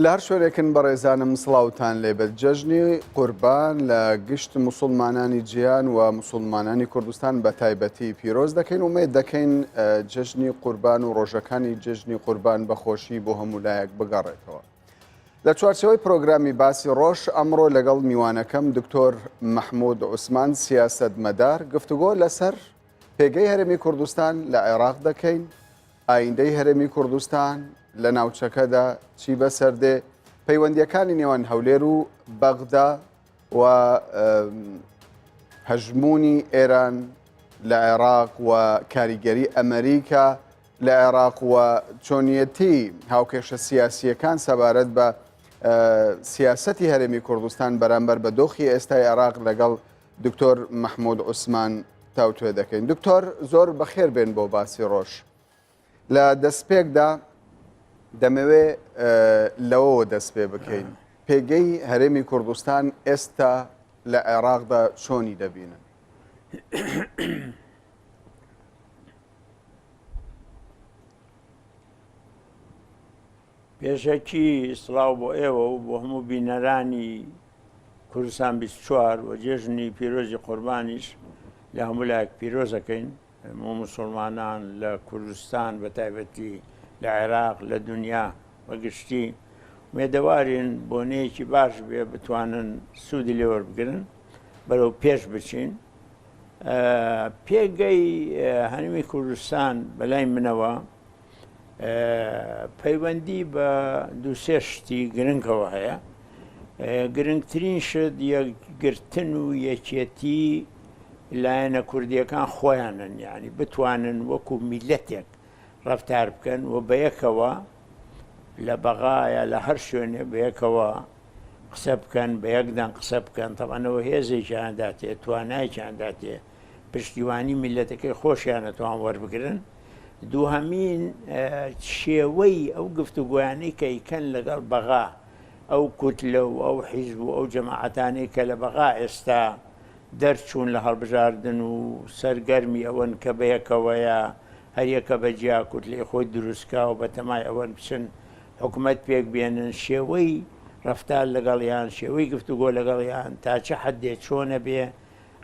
لە هەر شوێنێکن بەڕێزانم سڵاوتان لێبێت جەژنی قوربان لە گشت موسڵمانانی جیان و موسڵمانانی کوردستان بە تایبەتی پیرۆز دەکەین و مێ دەکەین جەژنی قوربان و ڕۆژەکانی جەژنی قوربان بەخۆشی بۆ هەموو لایەک بگەڕێتەوە. لە چوارچەوەی پرۆگرامی باسی ڕۆژ ئەمڕۆ لەگەڵ میوانەکەم دکتۆر مەحموود عوسمان سیاسەتمەدار گفتوگۆ لەسەر پێگەی هەرێمی کوردستان لە عێراق دەکەین، ئایندەی هەرێمی کوردستان لە ناوچەکەدا چی بەسەردێ، پەیوەندیەکانی نێوان هەولێر و بەغدا و هەژمونی ئێران لە عێراق و کاریگەری ئەمریکا لە عێراق و چۆنیەتی هاوکێشە سیاسیەکان سەبارەت بە سیاسەتی هەرێمی کوردستان بەرامبەر بە دۆخی ئێستای عێراق لەگەڵ دکتۆر مەحموود عوسمان تاوتوێ دەکەین. دکتۆر زۆر بەخێر بێن بۆ باسی ڕۆژ. لە دەستپێکدا دەمەوێ لەوەوە دەست پێ بکەین، پێگەی هەرێمی کوردستان ئێستا لە عێراقدا چۆنی دەبینن؟ پێشەکی سڵاو بۆ ئێوە و بۆ هەموو بینەرانی کوردستان 24 و جێژنی پیرۆزی قوربانیش لە هەموو لایەک پیرۆزەکەین، هەموو موسڵمانان لە کوردستان بە تایبەتی لە عێراق لە دنیا بەگشتی مێدەوارین بۆنەیەکی باش بێ بتوانن سوودی لێوەربگرن بەرەو پێش بچین. پێگەی هەرێمی کوردستان بەلای منەوە پەیوەندی بە دووسێ شتی گرنگەوە هەیە. گرنگترین شت یەکگرتن و یەکێتی لایەنە کوردیەکان خۆیانن، یعنی بتوانن وەکو میلەتێک ڕەفتار بکەن و بەیەکەوە لە بەغایە لە هەر شوێنێ بەیەکەوە قسە بکەن، بە یەکدان قسە بکەن. تەمەنەوە هێزێکیانداتێ، توانایکیانداتێ پشتیوانی میلەتەکەی خۆشیانە توان وەربگرن. دووهەمین شێوەی ئەو گفتوگویانەی کە ئیکەن لەگەڵ بەغا، ئەو کوتلە و ئەو حیزب و ئەو جەماعەتانەی کە لە بەغا ئێستا دەرچوون لە هەڵبژاردن و سەرگەرمی ئەوەن کە بەیەکەوەیە هەریەکە بەجیا کوتلەی خۆی دروستکا و بەتەمای ئەوەن بچن حکوومەت پێک بێنن، شێوەی ڕەفتار لەگەڵیان، شێوەی گفتوگۆ لەگەڵیان تا چه حەدێک چۆنە بێ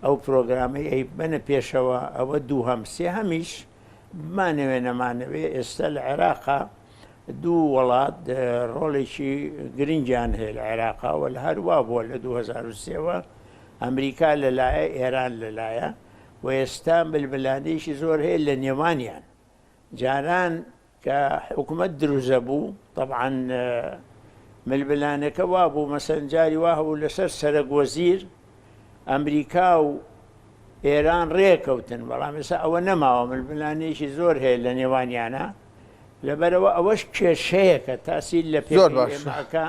ئەو پرۆگرامەی ئەی بنە پێشەوە. ئەوە دووهەم. سێهەمیش بمانەوێ نەمانەوێ ئێستا لە عێراقا دوو وڵات ڕۆڵێکی گرنگیان هەیە لە عێراقا و لە هەروە بووە لە 2003ەوە ئەمریکا لەلایە، ئێران لەلایە و ئێستا بلبلانەیەکی زۆر هەیە لە نێوانیان. جاران کە حکوومەت دروزە بوو طبعاً ملبلانەکە وا بوو مەسەن جاری وا هەبوو لەسەر سەرۆکوەزیر ئەمریکا و ئێران ڕێکەوتن، بەڵام ئێستا ئەوە نەماوە. ملبلانەیەکی زۆر هەیە لە نێوانیانە، لەبەرەوە ئەوەش کێشەیەکە تاسیل لە پێماکە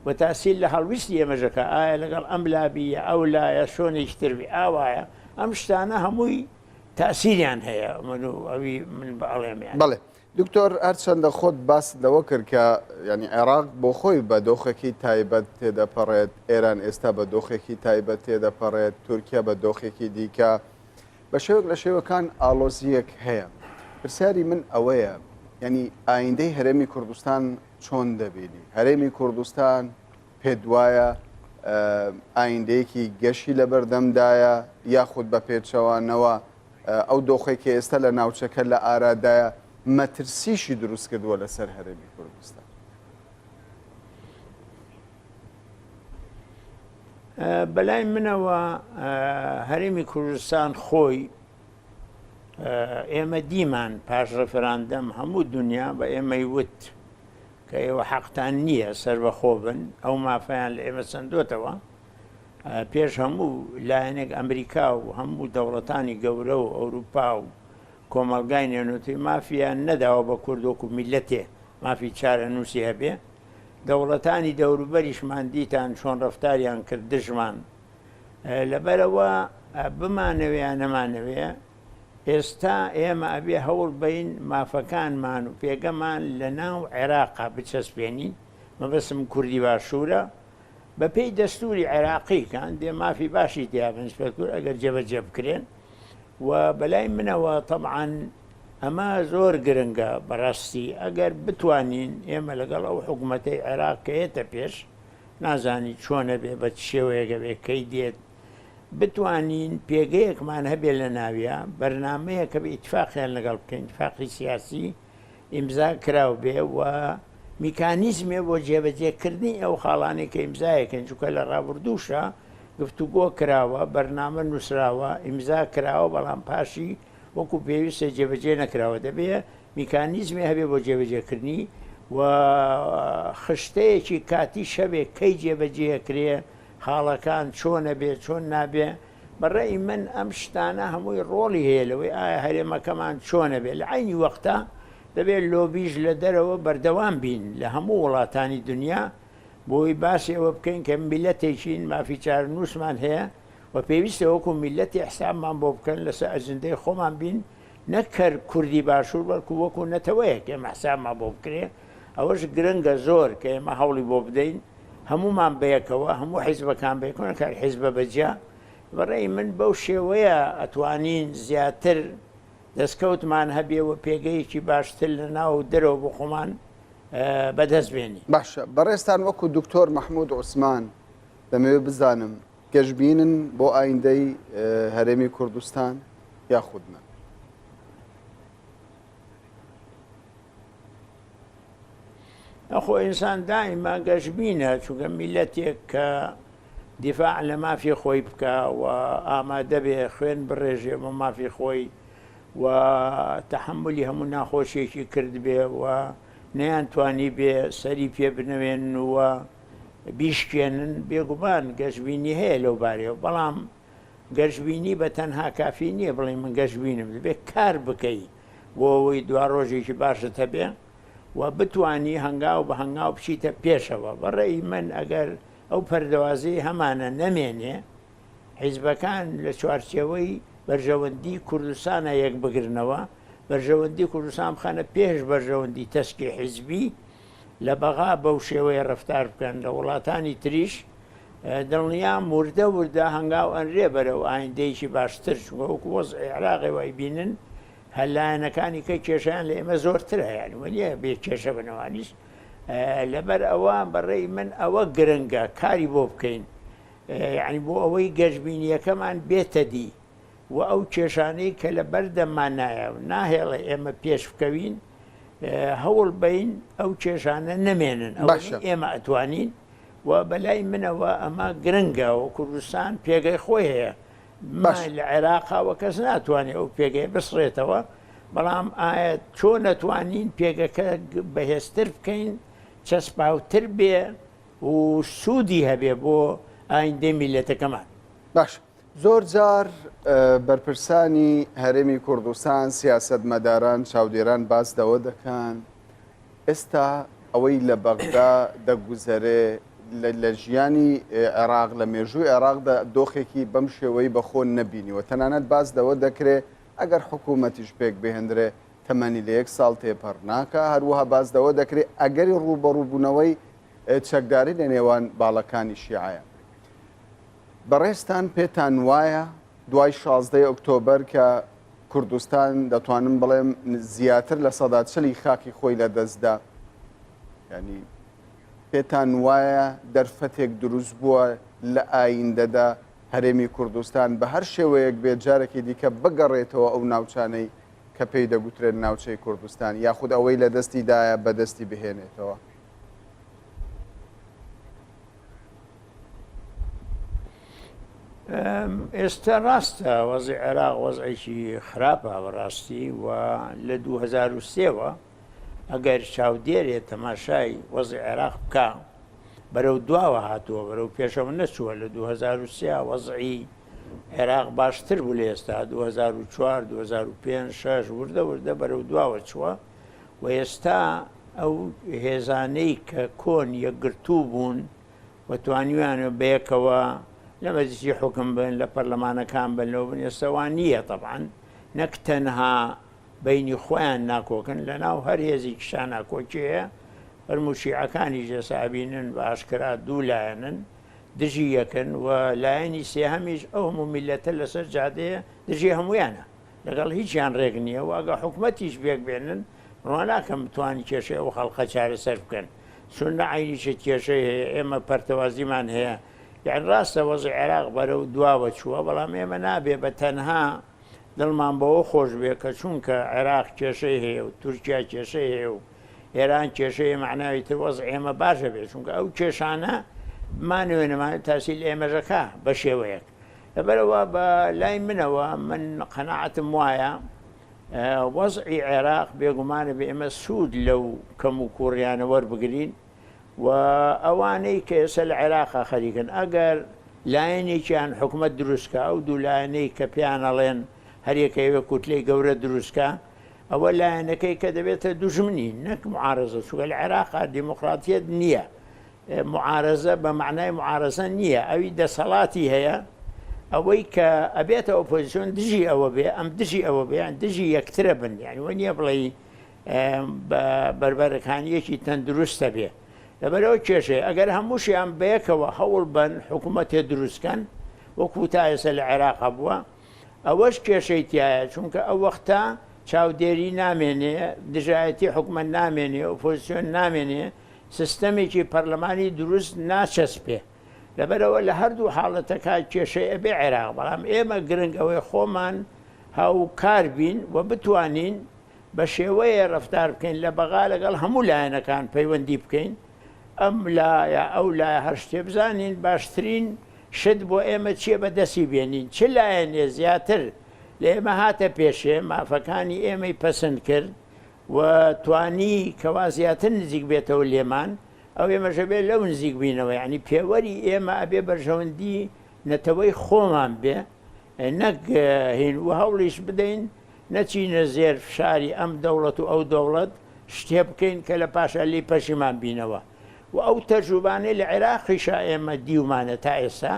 و تاسیل لە هەڵویستی ئێمەژەکە ئایا لەگەڵ ئەم لابیە ئەو لایە شۆنێکی تربی ئاوایە. ئەم شتانە هەمووی تاسیریان هەیە ئەوی من بەڵێمیان. بەڵێ دکتۆر هەرچەندە خۆت باس لەوە کرد کە ینی عێراق بۆ خۆی بە دۆخێکی تایبەت تێدەپەڕێت، ئێران ئێستا بە دۆخێکی تایبەت تێدەپەڕێت، تورکیا بە دۆخێکی دیکە، بە شێوەک لە شێوەکان ئالۆزیەک هەیە. پرسیاری من ئەوەیە، ینی ئایندەی هەرێمی کوردستان چۆن دەبینی؟ هەرێمی کوردستان پێت وایە ئایندەیەکی گەشی لە بەردەمدایە یاخود بە پێچەوانەوە ئەو دۆخێکی ئێستا لە ناوچەکە لە ئارادایە مەترسیشی دروست کردووە لەسەر هەرێمی کوردستان؟ بەلای منەوە هەرێمی کوردستان خۆی ئێمە دیمان پاش ڕەفەراندەم هەموو دنیا بە ئێمەی وت کە ئێوە حەقتان نییە سەربەخۆ بن، ئەو مافەیان لە ئێمە چەندۆتەوە. پێش هەموو لایەنێک ئەمریکا و هەموو دەوڵەتانی گەورە و ئەوروپا و کۆمەلگای نێونەتەوەی مافیان نەداوە بە کوردۆک و میلەتێ مافی چارە نووسی هەبێ. دەوڵەتانی دەوروبەریشمان دیتان چۆن ڕەفتاریان کرد دژمان. لەبەرەوە بمانەوێ نەمانەوێ ئێستا ئێمە ئەبێ هەوڵ بین مافەکانمان و پێگەمان لە ناو عێراقا بچەسپێنین. مەبەسم کوردی باشوورە بە پێی دەستوری عێراقیکان دێ مافی باشی دیابنسپەکور ئەگەر جێبەجێ بکرێن و بەلای منەوە طبعاً ئەمە زۆر گرنگە بەڕاستی ئەگەر بتوانین ئێمە لەگەڵ ئەو حکوومەتەی عێراق کەیێتە پێش نازانی چۆنە بێ بە شێوەیەگە بێ کەی دێت بتوانین پێگەیەکمان هەبێت لە ناویە بەرنمەیە کە بە ئیتفاقیان لەگەڵ بکەین اتفاقی سیاسی ئیمزا کراو بێ و میکانیزمێ بۆ جێبەجێکردنی ئەو خاڵانی کە ئیمزایەکەن چووکە لە ڕابردووشە گفتوگۆ کراوە بەرنامە نووسراوە ئیمزا کراوە بەڵام پاشی وەکو پێویستە جێبەجێ نەکراوە دەبێت میکانیزمی هەبێ بۆ جێبەجێکردنی و خشتەیەکی کاتی شەبێ کەی جێبەجێکرێ حاڵەکان چۆنە بێ چۆن نابێ بەڕێی من ئەم شتانە هەمووی ڕۆڵی هەیە لەوەی ئایا هەرێمەکەمان چۆنە بێ لە عینی وەختە دەبێت لۆبیش لە دەرەوە بەردەوام بین لە هەموو وڵاتانی دنیا بۆی باسی ئەوە بکەین کە میلەتێکین مافی چارنووسمان هەیە و پێویستە وەکو میلەتی حسابمان بۆ بکەن لەسەر ئەجندەی خۆمان بین نەکەر کوردی باشوور بەڵکو وەکو نەتەوەیەک ئێمە حسابمان بۆ بکرێ ئەوەش گرنگە زۆر کە ئێمە هەوڵی بۆ بدەین هەمومان بەیەکەوە هەموو حیزبەکان بێکۆنە کار حیزبە بەجیا بەڕێی من بەو شێوەیە ئەتوانین زیاتر دەستکەوتمان هەبێەوە پێگەیەکی باشتر لە ناو دەرەوە بۆ خۆمان بەدەست بێنی باشە بەڕێستان وەکو دکتۆر مححمود عوسمان دەمەوێت بزانم گەشتبینن بۆ ئایندەی هەرێمی کوردستان یاخودنا ئەخۆ ئینسان دائیما گەشتبینە چونکە میلەتێک کە دیفاع لە مافی خۆی بکە و ئامادە بێ خوێن بڕێژێ بە مافی خۆی و تەحملی هەموو ناخۆشیێکی کرد بێ و نەیانتوانی بێ سەری پێ بنەوێن و بیشکێنن بێگومان گەشتبینی هەیە لەو بارەوە بەڵام گەشتبینی بە تەنها کافی نییە بڵێ من گەشتبینم دەبێت کار بکەی بۆ ئەوەی دوا ڕۆژێکی باشت هەبێ و بتانی هەنگاو بە هەنگاو بچیتە پێشەوە بەڕێی من ئەگەر ئەو پەردەوازی هەمانە نەمێنێ حیزبەکان لە چوارچێوەی بەرژەوەندی کوردستانە یەک بگرنەوە بەرژەوەندی کوردستان بخانە پێش بەرژەوەندی تەسکی حیزبی لە بەغا بەو شێوەیە ڕفتار بکەن لە وڵاتانی تریش دڵنیا وردە وردە هەنگاو ئەنرێ بەرەو ئایندەیەکی باشتر وەکو وەزعی عێراقی وای بینن هەلایەنەکانی کە کێشیان لە ئێمە زۆرترە یان وەلیە بێ کێشە بنەوانیش لەبەر ئەوە بەڕێی من ئەوە گرنگە کاری بۆ بکەین یعنی بۆ ئەوەی گەشتبینیەکەمان بێتە دی و ئەو کێشانەی کە لە بەردەمان نایە و ناهێڵێ ئێمە پێش بکەوین هەوڵ بین ئەو کێشانە نەمێنن ئێمە ئەتوانین و بەلای منەوە ئەمە گرنگە و کوردستان پێگەی خۆی هەیە لە عێراقاوە کەس ناتوانێت ئەو پێگەی بسڕێتەوە بەڵام ئایا چۆن نەتوانین پێگەکە بەهێزتر بکەین چەسپاوتر بێ و سوودی هەبێ بۆ ئایندەی میلەتەکەمان باش زۆر جار بەرپرسانی هەرێمی کوردستان سیاسەتمەداران چاودێران باس دەوە دەکەن ئێستا ئەوەی لە بەغدا دەگوزەرێ لە ژیانی عێراق لە مێژووی عێراقدا دۆخێکی بەم شێوەی بەخۆ نەبینیوە تەنانەت باس دەوە دەکرێت ئەگەر حکوومەتیش پێک بهێندرێ تەمەنی لە 1 ساڵ تێپەڕ ناکە هەروەها باس دەوە دەکرێت ئەگەری ڕوبەڕووبوونەوەی چەکداری لە نێوان باڵەکانی شیعەیە بەڕێستان پێتان وایە دوای 16 ئۆکتۆبەر کە کوردستان دەتوانم بڵێم زیاتر لە 140 خاکی خۆی لە دەستدا ینی پێتان وایە دەرفەتێک دروست بووە لە ئایندەدا هەرێمی کوردستان بە هەر شێوەیەک بێت جارێکی دیکە بگەڕێتەوە ئەو ناوچانەی کە پێی دەگوترێت ناوچەی کوردستان یاخود ئەوەی لە دەستیدایە بەدەستی بهێنێتەوە ئێستا ڕاستە وەزی عێراق وەزعێکی خراپە بەڕاستی و لە 2023ەوە ئەگەر چاودێرێت تەماشای وەزی عێراق بکە بەرەو دواوە هاتووە بەرەو پێشەوە نەچووە لە 2023 وەزعی عێراق باشتر بوو لە ئێستا 2004 2005 6 وردە وردە بەرەو دواوە چووە و ئێستا ئەو هێزانەی کە کۆن یەکگرتوو بوون و توانیویانە بەیەکەوە لە مەجلیسی حوکم بن لە پەرلەمانەکان بنەوە بن ئێستاوان نییە طبعاً نەک تەنها بینی خۆیان ناکۆکن لە ناو هەر هێزی کشان ناکۆکیەیە هەرموو شیعەکانی جێسابینن بە ئاشکرا دوو لایەنن دژی یەکن و لایەنی سێهەمیش ئەو هەموو میلەتە لەسەر جادەیە دژی هەمویانە لەگەڵ هیچیان ڕێک نییە و ئەگە حکوومەتیش بێک بێنن ڕواناکەم بتوانانی کێشەی ئەو خەڵقە چارەسەر بکەن چونە عینیشە کێشەی هەیە ئێمە پەرتەوازیمان هەیە یان ڕاستە وەزی عێراق بەرەو دواوە چووە بەڵام ئێمە نابێ بە تەنها دڵمان بەوە خۆش بێ کە چونکە عێراق کێشەی هەیە و تورکیا کێشەی هەیە و ئێران کێشەیە معناوی تر وەز ئێمە باشە بێت چونکە ئەو کێشانە مانوێنەمان تاسیل ئێمەژەکە بە شێوەیەک لەبەرەوە بە لای منەوە من قەناعەتم وایە وەزعی عێراق بێگومانە بێ ئێمە سوود لەو کەم و کوڕیانە وەربگرین و ئەوانەی کە ئێستا لە عێراقا خەریکن ئەگەر لایەنێکیان حکوومەت دروستکە ئەو دوو لایەنەی کە پیانەڵێن هەریەکەوێ کوتلەی گەورە دروستکە ئەوە لایەنەکەی کە دەبێتە دوژمنی نەک معارەزە چووکە لە عێراقا دیموقراتیەت نییە معارەزە بە معنای معارەزە نییە ئەوی دەسەڵاتی هەیە ئەوەی کە ئەبێتە ئۆپۆزیسیۆن دژی ئەوە بێ ئەم دژی ئەوە بێ دژی یەکترە بن یعنی وە نییە بڵێ بربەرەکانیەکی تەندروستە بێ لەبەرەوە کێشەیە ئەگەر هەمووشیان بەیەکەوە هەوڵ بن حکوومەتێ دروستکەن وەکو تا ئێستا لە عێراقا بووە ئەوەش کێشەی تایە چونکە ئەو وەختە چاودێری نامێنێ دژایەتی حکوومەت نامێنێ ئۆپۆزیسیۆن نامێنێ سیستەمێکی پەرلەمانی دروست ناچەسپێ لەبەرەوە لە هەردوو حاڵەتەکە کێشەی ئەبێ عێراق بەڵام ئێمە گرنگ ئەوەی خۆمان هاوکار بین و بتوانین بە شێوەیە ڕەفتار بکەین لە بەغا لەگەڵ هەموو لایەنەکان پەیوەندی بکەین ئەم لایە ئەو لایە هەر شتێ بزانین باشترین شت بۆ ئێمە چیە بەدەستی بێنین چ لایەنێ زیاتر لە ئێمە هاتە پێشێ مافەکانی ئێمەی پەسەند کرد و توانی کەوا زیاتر نزیک بێتەوە لێمان ئەو ئێمەژە بێت لەو نزیک بینەوە ینی پێوەری ئێمە ئەبێ بەرژەوەندی نەتەوەی خۆمان بێ نەک هین و هەوڵیش بدەین نەچینە زێر فشاری ئەم دەوڵەت و ئەو دەوڵەت شتێ بکەین کە لە پاشە لی پەشیمان بینەوە و ئەو تەجروبانەی لە عێراقیشا ئێمە دیومانە تا ئێستا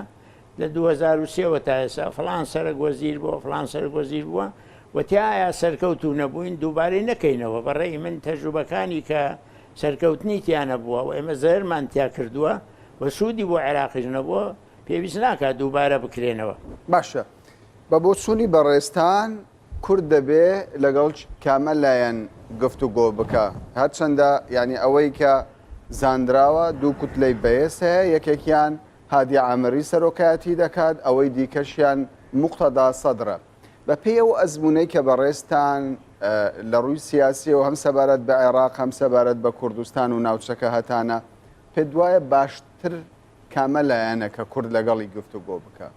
لە 2023 تا ئێستا فڵان سەرک وەزیر بووە فڵان سەرک وەزیر بووە و تایە سەرکەوت و نەبووین دووبارەی نەکەینەوە بەڕێی من تەجروبەکانی کە سەرکەوتنی تیانە بووە و ئێمە زەرمان تیا کردووە و سوودی بۆ عێراقیش نەبووە پێویست ناکات دووبارە بکرێنەوە باشە بە بۆ چوونی بەڕێستان کورد دەبێ لەگەڵ کامە لایەن گفتوگۆ بکە هەرچەندە ینی ئەوەی کە زانراوە دوو کوتلەی بەهێز هەیە یەکێکیان هادی عامری سەرۆکایەتی دەکات ئەوەی دیکەشیان موقتەدا سەدرە بە پێی ئەو ئەزمونەی کە بەڕێستان لە ڕووی سیاسیەوە هەم سەبارەت بە عێراق هەم سەبارەت بە کوردستان و ناوچەکە هەتانە پێ دوایە باشتر کامە لایەنە کە کورد لەگەڵی گفتوگۆ بکە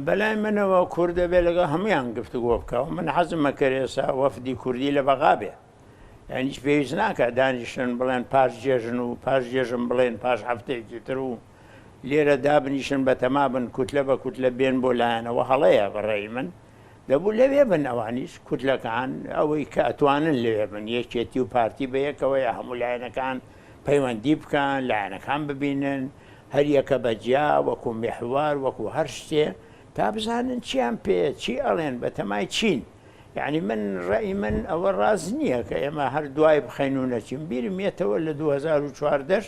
بەلای منەوە کورد دەبێ لەگە هەمویان گفتوگۆ بکەوە من حەزمە کەرێسا وەفدی کوردی لە بەغا بێ یان هیچ پێویست ناکە دانیشتن بڵێن پاش جێژن و پاش جێژم بڵێن پاش هەفتەیەکی تر و لێرە دابنیشن بە تەما بن کوتلە بە کوتلە بێن بۆ لایەنەوە هەڵەیە بەڕێی من دەبوو لەوێ بن ئەوانیش کوتلەکان ئەوەی کە ئەتوانن لەوێ بن یەکێتی و پارتی بە یەکەوەی هەموو لایەنەکان پەیوەندی بکەن لایەنەکان ببینن هەر یەکە بەجیا وەکو میحوار وەکو هەر شتێ تا بزانن چیان پێ چی ئەڵێن بە تەمای چین یعنی من ڕێی من ئەوە ڕاز نییە کە ئێمە هەر دوای بخەین و نەچین بیرم یێتەوە لە 2014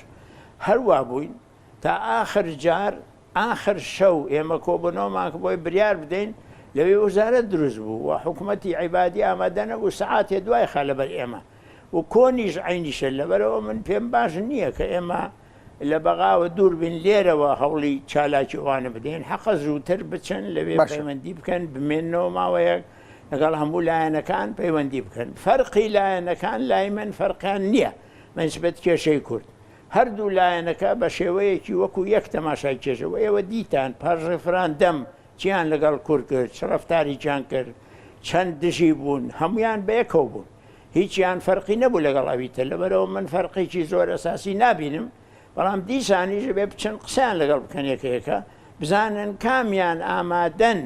هەروە بووین تا ئاخر جار ئاخر شەو ئێمە کۆبنەوەمان کە بۆی بریار بدەین لەوێ وەزارەت دروست بوو و حکوومەتی عیبادی ئامادە نەبوو سەعاتێ دوای خە لەبەر ئێمە و کۆنیش عینیشە لەبەرەوە من پێم باش نییە کە ئێمە لە بەغاوە دوور بین لێرەوە هەوڵی چالاکی وانە بدەین حەقە زووتر بچن لەوێ پەیوەندی بکەن بمێنەوە ماوەیەک لەگەڵ هەموو لایەنەکان پەیوەندی بکەن فەرقی لایەنەکان لای من فەرقیان نییە منسبەت کێشەی کورد هەردوو لایەنەکە بە شێوەیەکی وەکو یەک تەماشای کێشەوە ئێوە دیتان پاش ڕێفراندەم چیان لەگەڵ کورد کرد چ ڕەفتاریان کرد چەند دژی بوون هەمویان بەیەکەوە بوون هیچیان فەرقی نەبوو لەگەڵ ئەویتە لەبەرەوە من فەرقێکی زۆر ئەساسی نابینم بەڵام دیسانیش بێ بچەند قسەیان لەگەڵ بکەن یەکەیەکە بزانن کامیان ئامادەن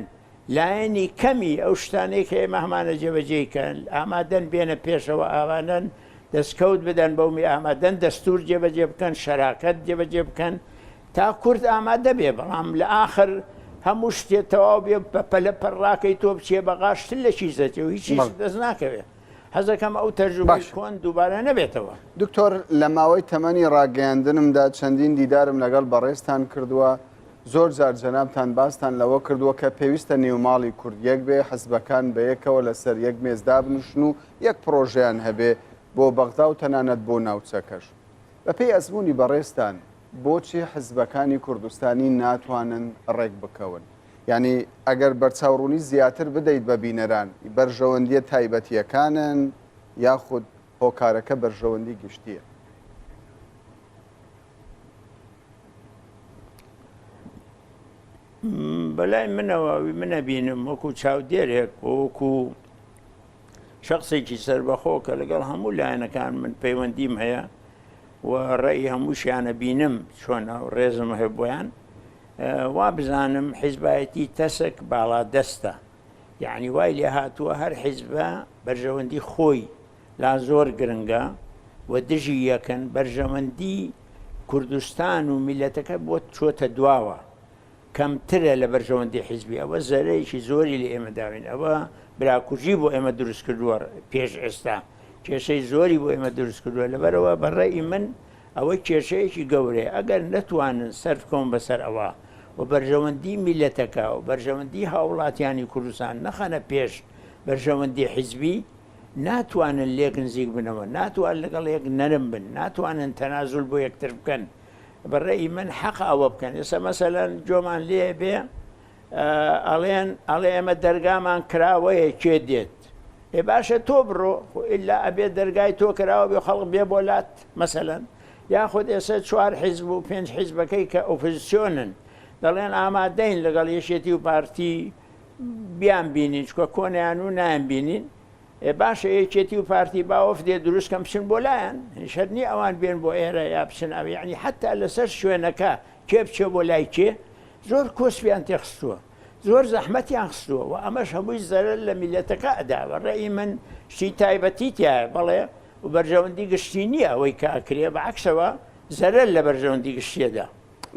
لایەنی کەمی ئەو شتانەی کە ئێمە هەمانە جێبەجێکەن ئامادەن بێنە پێشەوە ئاوانن دەستکەوت بدەن بەومی ئامادەن دەستور جێبەجێ بکەن شەراکەت جێبەجێ بکەن تا کورد ئامادە بێ بەڵام لە ئاخر هەموو شتێت تەواو بێ پەلە پەڕاکەی تۆ بچێ بەغاشتن لە چیزەتی و هیچ دەست ناکەوێت حەزەکەم ئەو تەرجمەی کۆن دووبارە نەبێتەوە دکتۆر لە ماوەی تەمەنی ڕاگەیاندنمدا چەندین دیدارم لەگەڵ بەڕێستان کردووە زۆر جار جەنابتان باستان لەوە کردووە کە پێویستە نێوماڵی کورد یەک بێ حزبەکان بە یەکەوە لەسەر یەک مێزدا بنوشن و یەک پرۆژیان هەبێ بۆ بەغدا و تەنانەت بۆ ناوچەکەش. بە پێی ئەزمموی بەڕێستان بۆچی حزبەکانی کوردستانی ناتوانن ڕێک بکەون؟ یعنی ئەگەر بەرچاوڕوونی زیاتر بدەیت بە بینەران بەرژەوەندیە تایبەتیەکانن یاخود هۆکارەکە بەرژەوەندی گشتیە؟ بەلای منەوە منەبینم وەکو چاودێرێک وەکو شخصێکی سەربەخۆ کە لەگەڵ هەموو لایەنەکان من پەیوەندیم هەیە و ڕێی هەمووشیانە بینم چۆنە ڕێزم هەیە بۆیان وا بزانم حیزبایەتی تەسک باڵا دەستە، یعنی وای لێ هاتووە هەر حیزبە بەرژەوەندی خۆی لا زۆر گرنگە و دژی یەکەن بەرژەوەندی کوردستان و میلەتەکە بۆ چۆتە دواوە کەمترە لە بەرژەوەندی حیزبی. ئەوە زەرەیەکی زۆری لە ئێمە داوین، ئەوە براکوژی بۆ ئێمە دروست کردووە پێش ئێستا، کێشەی زۆری بۆ ئێمە دروست کردووە. لەبەرەوە بەڕێی من ئەوە کێشەیەکی گەورەیە. ئەگەر نەتوانن سەرف بکەون بەسەر ئەوە و بەرژەوەندی میلەتەکە و بەرژەوەندی هاوڵاتیانی کوردستان نەخەنە پێش بەرژەوەندی حیزبی، ناتوانن لێک نزیک بنەوە، ناتوان لەگەڵ یەک نەرم بن، ناتوانن تەنازول بۆ یەکتر بکەن. بەڕێی من حەق ئەوە بکەن. ئێستا مەسەلەن جۆمان لێ بێ ئەڵێ ئێمە دەرگامان کراوەیە کێ دێت، ێ باشە تۆ بڕۆ ئللا ئەبێ دەرگای تۆ کراوە بێ خەڵق بێ بۆلات مەسەلەن. یاخود ئێستا 4 حیزب و 5 حیزبەکەی کە ئۆپۆزیسیۆنن دەڵێن ئامادەین لەگەڵ یەشێتی و پارتی بیان بینین چکە کۆنیان و نایان بینین، باشە یەکێتی و پارتی باوەف دێ دروست کەم بچن بۆ لایەن، شەرنی ئەوان بێن بۆ ئێرە یا بچن ئەوێ، یعنی حتا لەسەر شوێنەکە کێ بچێ بۆ لای کێ زۆر کۆسپیان تێخستووە، زۆر زەحمەتیان خستووە و ئەمەش هەمووی زەرەر لە میلەتەکە ئەدا. بەڕێی من شتی تایبەتی تایە بەڵێ و بەرژەوەندی گشتی نییە ئەوەی کاکرێ، بەعکسەوە زەرەر لە بەرژەوەندی گشتیەدا.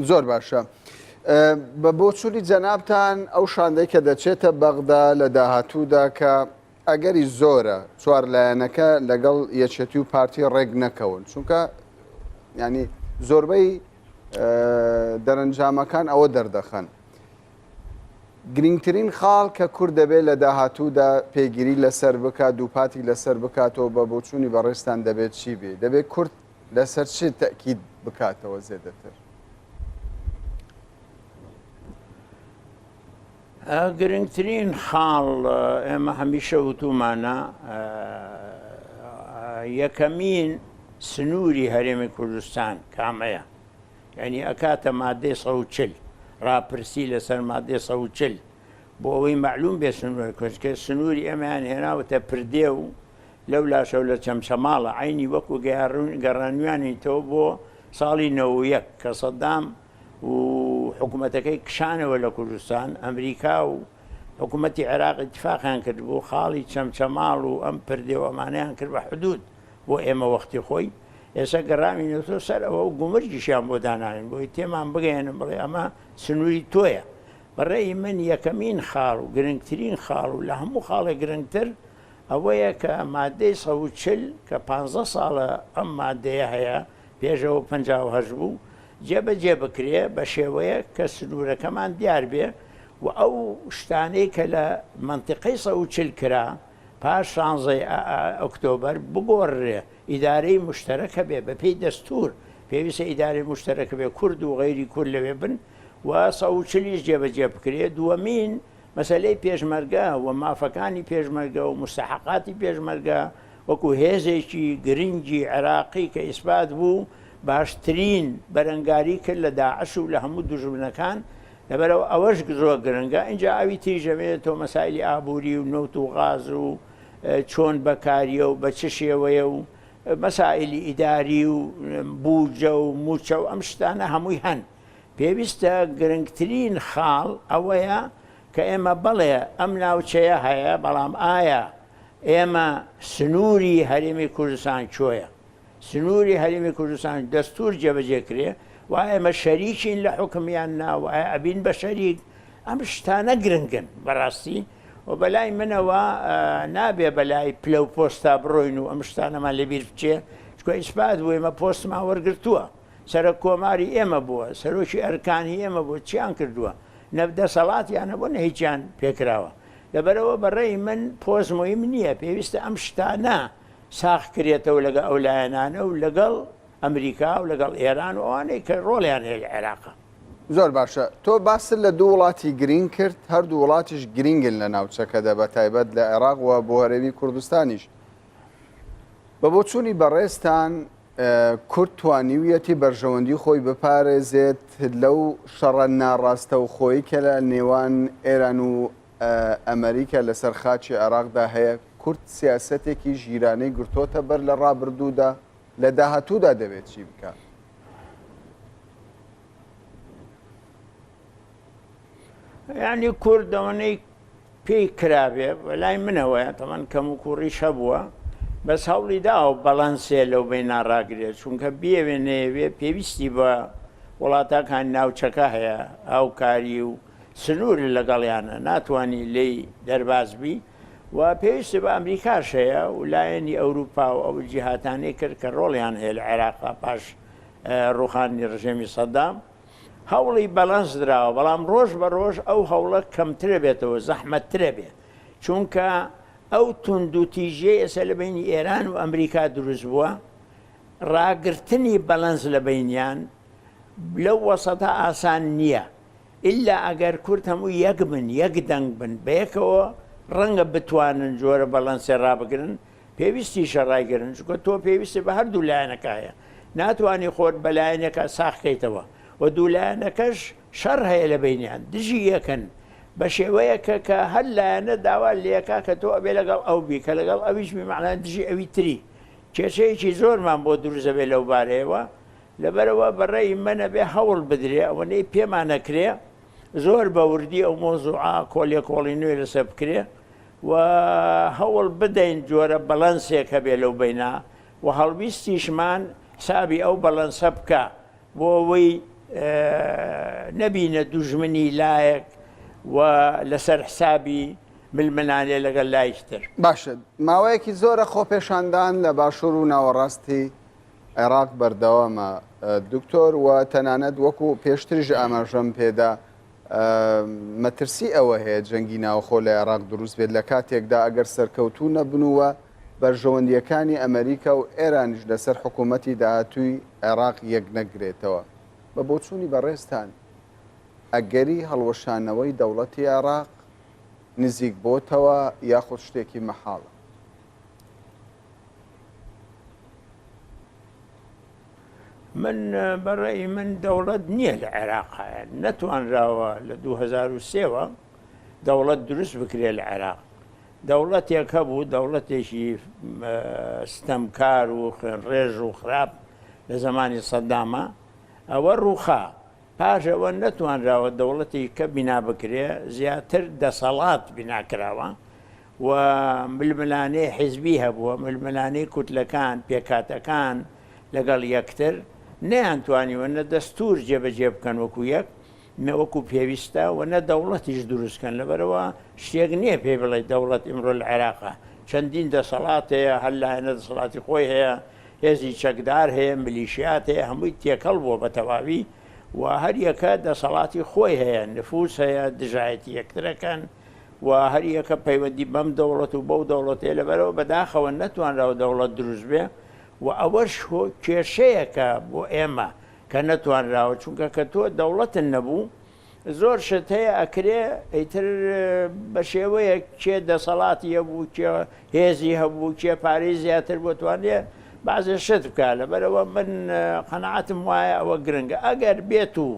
زۆر باشە. بە بۆچووری جەنابتان ئەو شاندەی کە دەچێتە بەغدا لە داهاتوودا کە ئەگەری زۆرە 4 لایەنەکە لەگەڵ یەکێتی و پارتی ڕێک نەکەون، چونکە ینی زۆربەی دەرەنجامەکان ئەوە دەردەخەن. گرنگترین خاڵ کە کورد دەبێت لە داهاتوودا پێگیری لەسەر بکات دووپاتی لەسەر بکاتەوە بە بۆچوونی بەڕێستان دەبێت چی بێ؟ دەبێت کورد لەسەر چی تەکید بکاتەوە زێدەتر؟ گرنگترین خاڵ ئێمە هەمیشە وتومانە یەکەمین سنووری هەرێمی کوردستان کامەیە، یعنی ئەکاتە مادەی 140 ڕاپرسی لەسەر مادەی 140 بۆ ئەوەی معلوم بێ سنووری کۆچکە سنووری ئەمەیان هێناوەتە پردێ و لەو لاشەو لە چەمچەماڵە عینی وەکو گەڕانویانی تۆ بۆ ساڵی 91 کە سەدام و حکوومەتەکەی کشانەوە لە کوردستان، ئەمریکا و حکوومەتی عێراق اتفاقیان کرد بۆ خاڵی چەمچەماڵ و ئەم پردێ و ئەمانەیان کرد بە حدود بۆ ئێمە وەختی خۆی. ئێستا گەڕامینەوە سەر ئەوە و گومرجیشیان بۆ داناین بۆی تێمان بگەێنم بڵێ ئەمە سنووری تۆیە. بەڕێی من یەکەمین خاڵ و گرنگترین خاڵ و لە هەموو خاڵێک گرنگتر ئەوەیە کە مادەی 140 کە 15 ساڵە ئەم مادەیە هەیە پێشەوە 58 بوو جێبەجێ بکرێ بە شێوەیە کە سنوورەکەمان دیار بێ و ئەو شتانەی کە لە منتیقەی 140 کرا پاش 16 ئۆکتۆبەر بگۆڕێ ئیدارەی مشتەرەکە بێ بە پێی دەستور پێویستە ئیدارەی مشتەرەکە بێ کورد و غەیری کورد لەوێ بن و 140 جێبەجێ بکرێ. دووەمین مەسەلەی پێشمەرگە و مافەکانی پێشمەرگە و مستەحقاتی پێشمەرگە وەکو هێزێکی گرنگی عێراقی کە ئیسبات بوو باشترین بەرەنگاری کرد لە داعش و لە هەموو دوژمنەکان، لەبەرەوە ئەوەش زۆر گرنگە. اینجا ئاوی تیژەمێتەوە مەسایلی ئابووری و نەوت و غاز و چۆن بەکاریە و بە چ شێوەیە و مەسائلی ئیداری و بوجە و موچە و ئەم شتانە هەمووی هەن. پێویستە گرنگترین خاڵ ئەوەیە کە ئێمە بڵێ ئەم ناوچەیە هەیە، بەڵام ئایا ئێمە سنووری هەرێمی کوردستان چۆیە؟ سنووری هەرێمی کوردستان دەستور جێبەجێکرێ و ئێمە شەریکین لە حکمیان ناو ئەبین بە شەریک. ئەم شتانە گرنگن بەڕاستی و بەلای منەوە نابێ بەلای پلە و پۆستا بڕۆین و ئەم شتانەمان لەبیر بچێ، چکە ئیسبات بوو ئێمە پۆستمان وەرگرتووە سەرۆک کۆماری ئێمە بووە، سەرۆکی ئەرکانی ئێمە بووە، چیان کردووە؟ نەفدەسەڵاتیانە بۆ هیچیان پێکراوە. لەبەرەوە بەڕێی من پۆزمۆیم نییە، پێویستە ئەم شتانە ساخ کرێتەوە لەگە ئەو لایەنانە و لەگەڵ ئەمریکا و لەگەڵ ئێران و ئەوانەی کە ڕۆڵیان هەیە لە عێراقا. زۆر باشە. تۆ باست لە دوو وڵاتی گرنگ کرد، هەردوو وڵاتیش گرنگن لە ناوچەکەدا بە تایبەت لە عێراق و بۆ هەرێمی کوردستانیش. بە بۆچوونی بەڕێستان کورد توانیویەتی بەرژەوەندی خۆی بپارێزێت لەو شەڕە ناڕاستە و خۆی کە لە نێوان ئێران و ئەمریکا لەسەر خاچی عێراقدا هەیە؟ کورد سیاسەتێکی ژیرانەی گرتۆتە بەر لە ڕابردوودا، لە داهاتوودا دەبێت چی بکات؟ یعنی کورد ئەوەنەی پێی کرابێ لای منەوەیە تەمان کەم و کوڕیش هەبووە، بەس هەوڵی داوە بەڵەنسێ لەو بەینا ڕاگرێت، چونکە بێوێ نەیەوێ پێویستی بە وڵاتەکان ناوچەکە هەیە، ئەو کاری و سنووری لەگەڵیانە ناتوانانی لی دەربازبی و پێویستی بە ئەمریکاش هەیە و لایەنی ئەوروپا و ئەو جیهاتانەی کرد کە ڕۆڵیان هەیە لە عێراقا پاش ڕوخانی ڕژێمی سەدام. هەوڵی بەلەنس درراوە، بەڵام ڕۆژ بە ڕۆژ ئەو هەوڵە کەمترە بێتەوە، زەحمەتترە بێ، چونکە ئەو تونند و تیژەی ئێستا لە بینی ئێران و ئەمریکا دروست بووە، ڕاگررتنی بەلەنس لە بینیان لەو وەسەتا ئاسان نییە، ئللا ئەگەر کورد هەموو یەک بن، یەک دەنگ بن بەیەکەوە ڕەنگە بتوانن جۆرە بەڵەنسێ ڕابگرن، پێویستی شەڕایگرن، چونکە تۆ پێویستی بە هەردوو لایەنەکایە، ناتوانانی خۆت بە لایەنێکە ساخکەیتەوە و دوولایەنەکەش شەڕ هەیە لە بینیان، دژی یەکەن بە شێوەیەکە کە هەر لایەنە داوا لێکا کە تۆ ئەبێ لەگەڵ ئەو بی کە لەگەڵ ئەویش میمەعنا دژی ئەوی تری. کێشەیەکی زۆرمان بۆ دروستە بێ لەو بارەیەوە، لەبەرەوە بەڕێی منە بێ هەوڵ بدرێ، ئەوەنەی پێمانەکرێ زۆر بە وردی ئەو مۆزوعا کۆڵی نوێ لەسەر بکرێ و هەوڵ بدەین جۆرە بەڵەنسێکە بێ لەو بەینا و هەڵویستیشمان حسابی ئەو بەڵەنسە بکە بۆ ئەوەی نەبینە دوژمنی لایەک و لەسەر حسابی ململانێ لەگەڵ لایشتر. باشە، ماوەیەکی زۆرە خۆپێشاندان لە باشوور و ناوەڕاستی عێراق بەردەوامە دکتۆر، و تەنانەت وەکو پێشتریش ئاماژەم پێدا مەترسی ئەوە هەیە جەنگی ناوخۆ لە عێراق دروست بێت لە کاتێکدا ئەگەر سەرکەوتوو نەبنووە بەرژەوەندیەکانی ئەمریکا و ئێرانیش لەسەر حکوومەتی داهاتووی عێراق یەک نەگرێتەوە. بە بۆچوونی بەڕێستان ئەگەری هەڵوەشانەوەی دەوڵەتی عێراق نزیک بۆتەوە یاخود شتێکی مەحاڵە؟ من بەڕێی من دەوڵەت نییە لە عێراقا، نەتوانراوە لە 2003ەوە دەوڵەت دروست بکرێ لە عێراق. دەوڵەتێک هەبوو، دەوڵەتێکی ستەمکار و خوێنڕێژ و خراپ لە زمانی سەدامە، ئەوە ڕووخا. پاشەوە نەتوانراوە دەوڵەتی کە بینا بکرێ، زیاتر دەسەڵات بیناکراوە و ململانەی حیزبی هەبووە، ململانەی کوتلەکان پێکاتەکان لەگەڵ یەکتر نەیانتوانیوە نە دەستور جێبەجێ بکەن وەکو یەک نەوەکو پێویستە و نە دەوڵەتیش دروستکەن. لەبەرەوە شتێک نییە پێ بڵێ دەوڵەت ئیمڕۆ لە عێراقا چەندین دەسەڵات هەیە، هەر لایەنە دەسەڵاتی خۆی هەیە، هێزی چەکدار هەیە، ملیشیات هەیە، هەمووی تێکەڵ بووە بە تەواوی و هەر یەکە دەسەڵاتی خۆی هەیە، نفوس هەیە، دژایەتی یەکترەکەن و هەر یەکە پەیوەندی بەم دەوڵەت و بەو دەوڵەتەیە. لەبەرەوە بەداخەوە نەتوانراوە دەوڵەت دروست بێ و ئەوەش کێشەیەکە بۆ ئێمە کە نەتوانراوە، چونکە کە تۆ دەوڵەتن نەبوو زۆر شت هەیە ئەکرێ ئەیتر بە شێوەیە کێ دەسەڵاتی هەبوو، کێ هێزی هەبوو، کێ پارەی زیاتر بۆ توانێ بازێ شت بکە. لەبەرەوە من قەنەعەتم وایە ئەوە گرنگە ئەگەر بێت و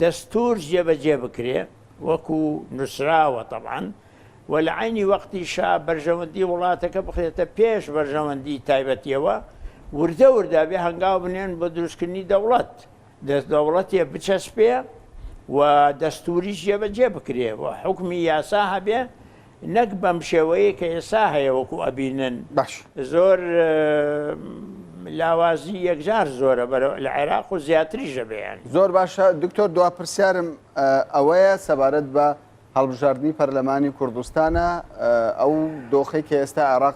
دەستور جێبەجێ بکرێ وەکو نووسراوە تەبعاً و لە عینی وەقتی شا بەرژەوەندی وڵاتەکە بخرێتە پێش بەرژەوەندی تایبەتیەوە، وردە وردە بێ هەنگاو بنێن بە دروستکردنی دەوڵەت، دەوڵەتێ بچەسپێ و دەستوریش جێبەجێ بکرێ و حکمی یاسا هەبێ، نەک بەم شێوەیە کە ئێستا هەیە وەکو ئەبینن. باش، زۆر لاوازی یەکجار زۆرە لە عێراق و زیاتریشە بێیان. زۆر باشە دکتۆر، دوا پرسیارم ئەوەیە سەبارەت بە هەڵبژاردننی پەرلەمانی کوردستانە، ئەو دۆخی کە ئێستا عێراق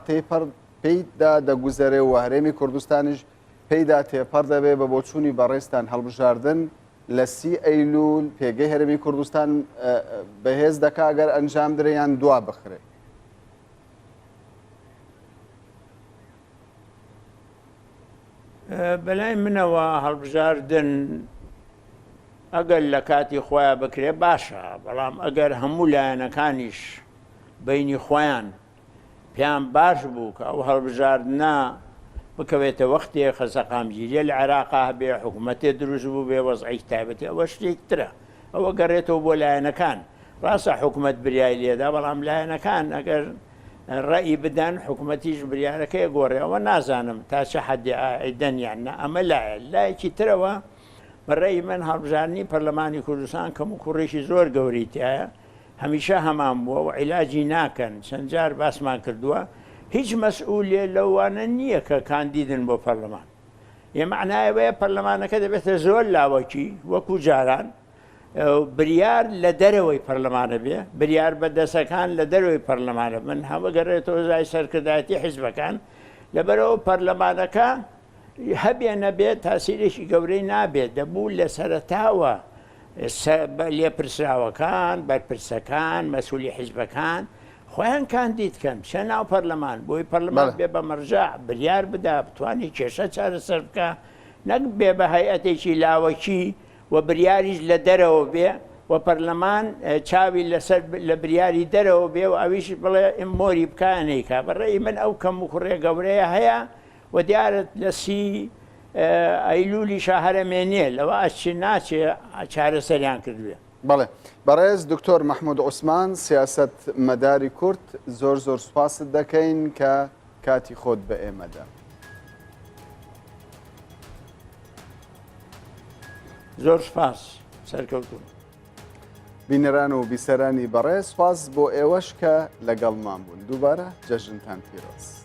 پێیدا دەگوزەرێ و هەرێمی کوردستانیش پێیدا تێپەڕ دەبێ بە بۆچوونی بەڕێستان هەڵبژاردن لە 30 ئەیلول پێگەی هەرێمی کوردستان بەهێز دەکا ئەگەر ئەنجام درێیان دوا بخرێ. بەلای منەوە هەڵبژاردن ئەگەر لە کاتی خۆیان بکرێ باشە، بەڵام ئەگەر هەموو لایەنەکانیش بینی خۆیان پێیان باش بوو کە ئەو هەڵبژاردنە بکەوێتە وەختێ خەسەقامگیریە لە عێراقا هەبێ حکوومەتێ دروست بوو بێ وەزعی تایبەتی ئەوە شتێکترە، ئەوە گەڕێتەوە بۆ لایەنەکان. ڕاستە حکوومەت بریای لێدا، بەڵام لایەنەکان ئەگەر ڕەئی بدەن حکوومەتیش بریارەکەی گۆڕێەوە نازانم تا چه حەدی ئەیدەنیان نە. ئەمە لایەکی ترەوە بەڕێی من هەڵبژاردننی پەرلەمانی کوردستان کەم و کوڕێکی زۆر گەوری تایە، هەمیشە هەمان بووە و عیلاجی ناکەن. چەند جار باسمان کردووە هیچ مەسئولێ لەوانە نییە کە کاندیدن بۆ پەرلەمان. معنایەوەیە پەرلەمانەکە دەبێتە زۆر لاوەکی وەکو جاران، بریار لە دەرەوەی پەرلەمانە بێ، بریار بەدەستەکان لە دەرەوەی پەرلەمانە من هەمە گەڕێتەوە زای سەرکردایەتی حیزبەکان، لەبەرەوە پەرلەمانەکە هەبێ نەبێت تاسیرێکی گەورەی نابێت. دەبوو لە سەرەتاوە لێپرسراوەکان، بەرپرسەکان، مەسئولی حیزبەکان خۆیان کاندیدکەن چە ناو پەرلەمان، بۆی پەرلەمان بێ بە مەرجع بریار بدا بتوانێت کێشە چارەسەر بکە، نەک بێ بە هەیئەتێکی لاوەکی و بریاریش لە دەرەوە بێ و پەرلەمان چاوی لەسەر لە بریاری دەرەوە بێ و ئەویش بڵێ ئمۆری بکانێکە. بەڕێی من ئەو کەم و کوڕێ گەورەیە هەیە و دیارەت لە 30 ئەیلولی شاهرەمێنێ لەوە ئەچی ناچێ چارەسەریان کردوێ. بەڵێ بەڕێز دکتۆر مەحموود عوسمان سیاست مەداری کورد زۆر زۆر سوپاست دەکەین کە کاتی خۆت بە ئێمەدا. زۆر سپاس سەرکەوتوون. بینەران و بیسەرانی بەڕێز سوپاس بۆ ئێوەش کە لەگەڵمان بوون. دووبارە جەژنتان پیرۆز.